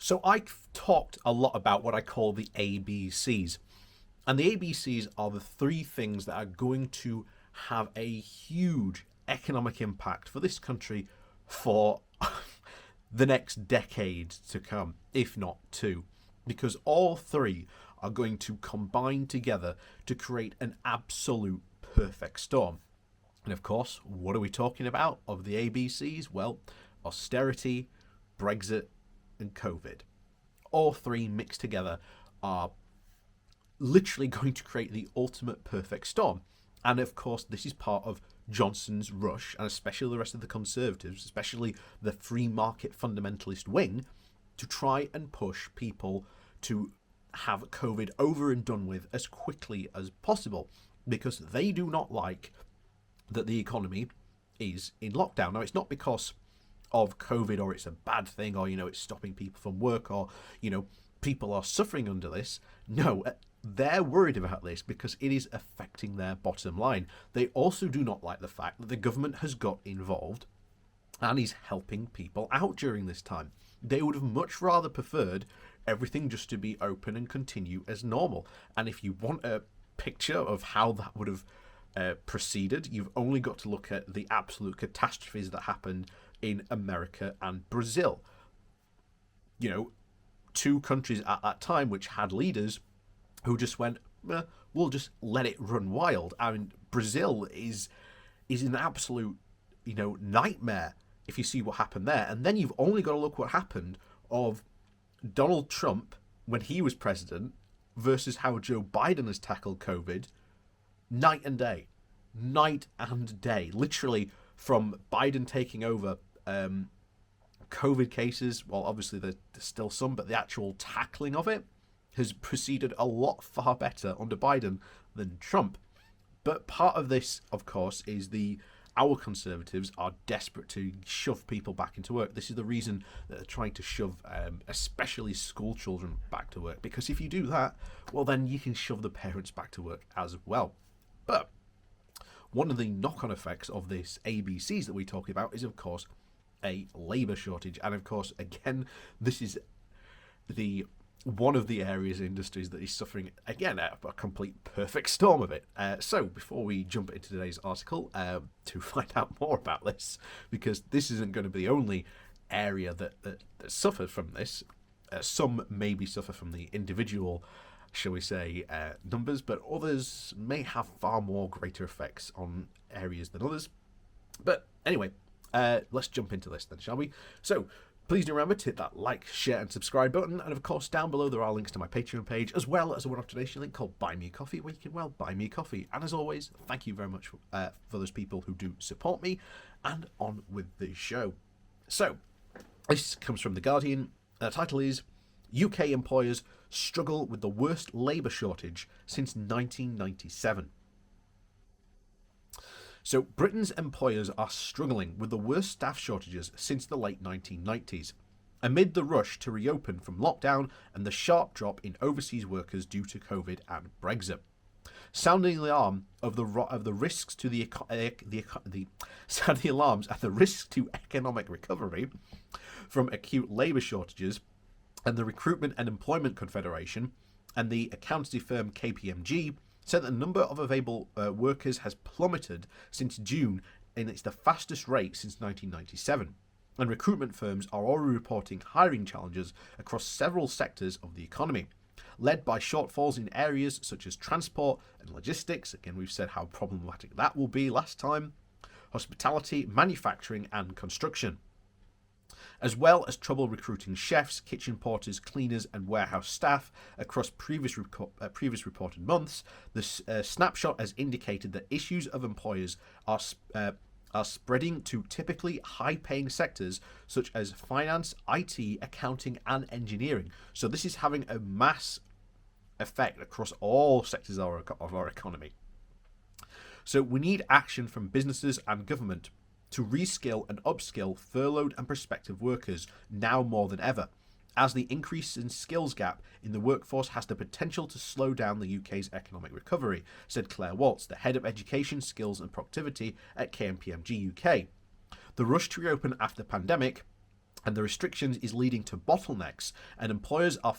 So I've talked a lot about what I call the ABCs. And the ABCs are the three things that are going to have a huge economic impact for this country for the next decade to come, if not two. Because all three are going to combine together to create an absolute perfect storm. And of course, what are we talking about of the ABCs? Well, austerity, Brexit, and COVID. All three mixed together are literally going to create the ultimate perfect storm. And of course, this is part of Johnson's rush, and especially the rest of the Conservatives, especially the free market fundamentalist wing, to try and push people to have COVID over and done with as quickly as possible, because they do not like that the economy is in lockdown. Now, it's not because of COVID or it's a bad thing or, it's stopping people from work or, people are suffering under this. No, they're worried about this because it is affecting their bottom line. They also do not like the fact that the government has got involved and is helping people out during this time. They would have much rather preferred everything just to be open and continue as normal. And if you want a picture of how that would have proceeded, you've only got to look at the absolute catastrophes that happened in America and Brazil. Two countries at that time which had leaders who just went, we'll just let it run wild. I mean, Brazil is an absolute, nightmare if you see what happened there. And then you've only got to look what happened of Donald Trump when he was president versus how Joe Biden has tackled COVID. Night and day. Literally, from Biden taking over COVID cases, well, obviously there's still some, but the actual tackling of it has proceeded a lot far better under Biden than Trump. But part of this, of course, is our Conservatives are desperate to shove people back into work. This is the reason that they're trying to shove especially school children back to work, because if you do that, well, then you can shove the parents back to work as well. But one of the knock-on effects of this ABCs that we talk about is, of course, a labour shortage. And of course, again, this is one of the areas, industries that is suffering, again, a complete perfect storm of it. So before we jump into today's article, to find out more about this, because this isn't going to be the only area that suffered from this. Some maybe suffer from the individual, shall we say, numbers, but others may have far more greater effects on areas than others. But anyway, let's jump into this then, shall we? So please do remember to hit that like, share and subscribe button, and of course down below there are links to my Patreon page as well as a one-off donation link called Buy Me a Coffee, where you can, buy me a coffee. And as always, thank you very much for those people who do support me, and on with the show. So this comes from The Guardian. The title is UK Employers Struggle with the Worst Labour Shortage Since 1997. So Britain's employers are struggling with the worst staff shortages since the late 1990s, amid the rush to reopen from lockdown and the sharp drop in overseas workers due to COVID and Brexit. Sounding the alarm of the risks to sounding alarms at the risk to economic recovery from acute labour shortages, and the Recruitment and Employment Confederation and the accountancy firm KPMG said that the number of available workers has plummeted since June, and it's the fastest rate since 1997. And recruitment firms are already reporting hiring challenges across several sectors of the economy, led by shortfalls in areas such as transport and logistics. Again, we've said how problematic that will be last time. Hospitality, manufacturing and construction, as well as trouble recruiting chefs, kitchen porters, cleaners and warehouse staff across previous reported months. The snapshot has indicated that issues of employers are spreading to typically high-paying sectors such as finance, IT, accounting and engineering. So this is having a mass effect across all sectors of our economy. So we need action from businesses and government to reskill and upskill furloughed and prospective workers now more than ever, as the increase in skills gap in the workforce has the potential to slow down the UK's economic recovery, said Claire Waltz, the head of education, skills and productivity at KPMG UK. The rush to reopen after the pandemic and the restrictions is leading to bottlenecks, and employers are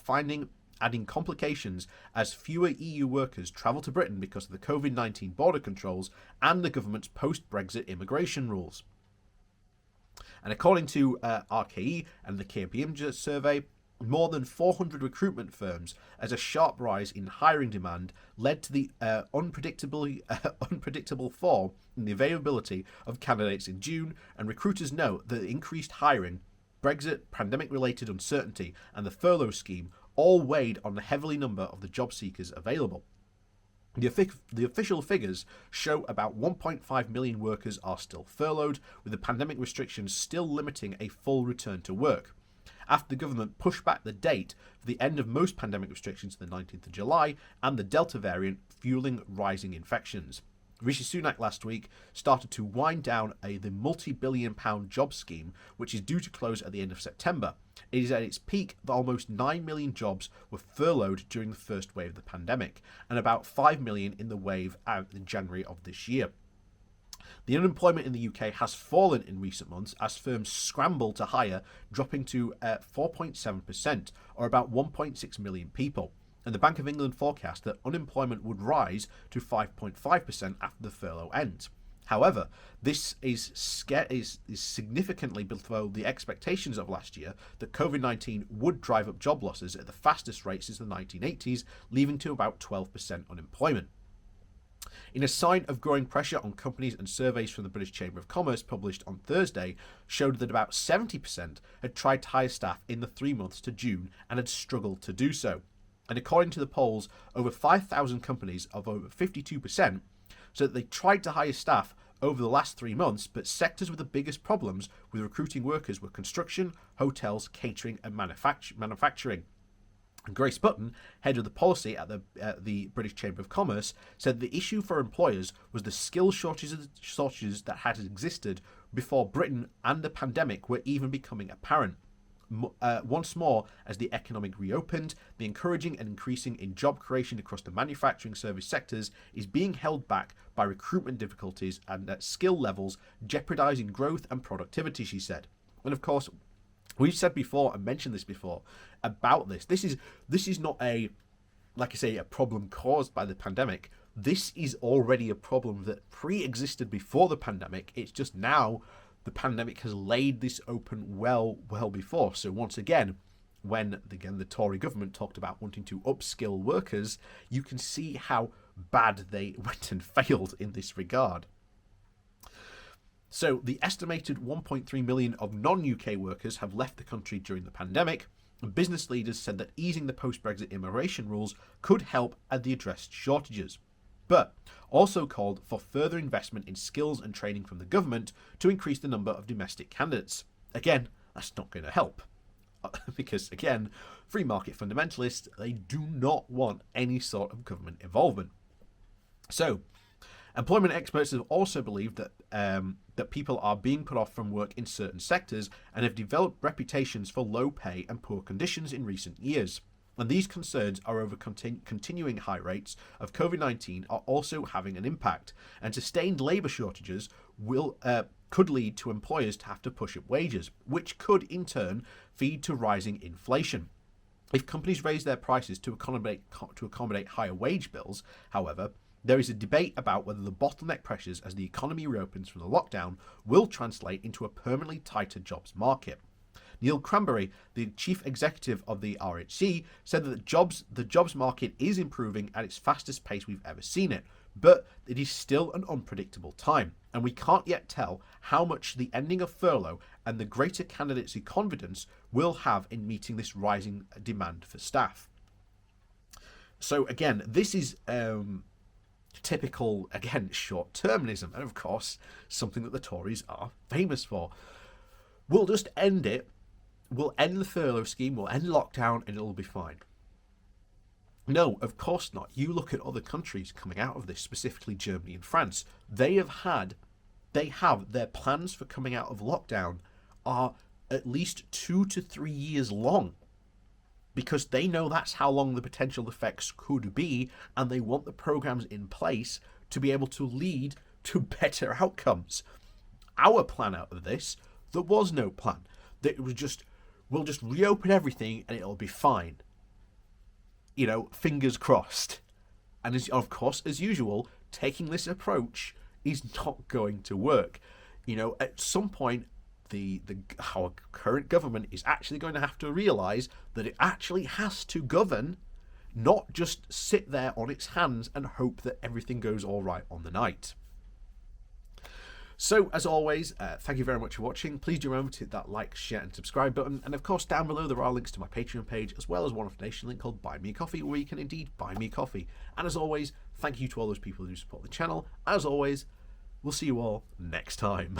adding complications as fewer EU workers travel to Britain because of the COVID-19 border controls and the government's post-Brexit immigration rules. And according to RKE and the KPMG survey, more than 400 recruitment firms, as a sharp rise in hiring demand led to the unpredictable fall in the availability of candidates in June, and recruiters note that increased hiring, Brexit, pandemic-related uncertainty, and the furlough scheme all weighed on the heavily number of the job seekers available. The official figures show about 1.5 million workers are still furloughed, with the pandemic restrictions still limiting a full return to work. After the government pushed back the date for the end of most pandemic restrictions to the 19th of July, and the Delta variant fueling rising infections. Rishi Sunak last week started to wind down the multi-billion-pound job scheme, which is due to close at the end of September. It is at its peak that almost 9 million jobs were furloughed during the first wave of the pandemic, and about 5 million in the wave in January of this year. The unemployment in the UK has fallen in recent months as firms scramble to hire, dropping to 4.7%, or about 1.6 million people. And the Bank of England forecast that unemployment would rise to 5.5% after the furlough ends. However, this is significantly below the expectations of last year that COVID-19 would drive up job losses at the fastest rate since the 1980s, leading to about 12% unemployment. In a sign of growing pressure on companies, and surveys from the British Chamber of Commerce published on Thursday showed that about 70% had tried to hire staff in the 3 months to June and had struggled to do so. And according to the polls, over 5,000 companies of over 52% said that they tried to hire staff over the last 3 months, but sectors with the biggest problems with recruiting workers were construction, hotels, catering and manufacturing. And Grace Button, head of the policy at the British Chamber of Commerce, said the issue for employers was the skill shortages that had existed before Britain and the pandemic were even becoming apparent. Once more, as the economic reopened, the encouraging and increasing in job creation across the manufacturing service sectors is being held back by recruitment difficulties and at skill levels, jeopardizing growth and productivity, she said. And of course, we've said before and mentioned this before about this. This is not a problem caused by the pandemic. This is already a problem that pre-existed before the pandemic. It's just now the pandemic has laid this open well before. So once again, when the Tory government talked about wanting to upskill workers, you can see how bad they went and failed in this regard. So the estimated 1.3 million of non-UK workers have left the country during the pandemic. Business leaders said that easing the post-Brexit immigration rules could help at the addressed shortages, but also called for further investment in skills and training from the government to increase the number of domestic candidates. Again, that's not going to help. Because, again, free market fundamentalists, they do not want any sort of government involvement. So, employment experts have also believed that people are being put off from work in certain sectors and have developed reputations for low pay and poor conditions in recent years. And these concerns are over continuing high rates of COVID-19 are also having an impact, and sustained labour shortages could lead to employers to have to push up wages, which could in turn feed to rising inflation. If companies raise their prices to accommodate higher wage bills, however, there is a debate about whether the bottleneck pressures as the economy reopens from the lockdown will translate into a permanently tighter jobs market. Neil Cranberry, the chief executive of the RHC, said that the jobs market is improving at its fastest pace we've ever seen it, but it is still an unpredictable time, and we can't yet tell how much the ending of furlough and the greater candidacy confidence will have in meeting this rising demand for staff. So again, this is typical, again, short-termism, and of course, something that the Tories are famous for. We'll just end it. We'll end the furlough scheme, we'll end lockdown, and it'll be fine. No, of course not. You look at other countries coming out of this, specifically Germany and France. They have their plans for coming out of lockdown are at least 2 to 3 years long, because they know that's how long the potential effects could be, and they want the programs in place to be able to lead to better outcomes. Our plan out of this, there was no plan. that it was just, we'll just reopen everything and it'll be fine. You know, fingers crossed. And of course, as usual, taking this approach is not going to work. You know, at some point, our current government is actually going to have to realise that it actually has to govern, not just sit there on its hands and hope that everything goes all right on the night. So, as always, thank you very much for watching. Please do remember to hit that like, share and subscribe button. And of course, down below there are links to my Patreon page, as well as one off Nation link called Buy Me a Coffee, where you can indeed buy me a coffee. And as always, thank you to all those people who support the channel. As always, we'll see you all next time.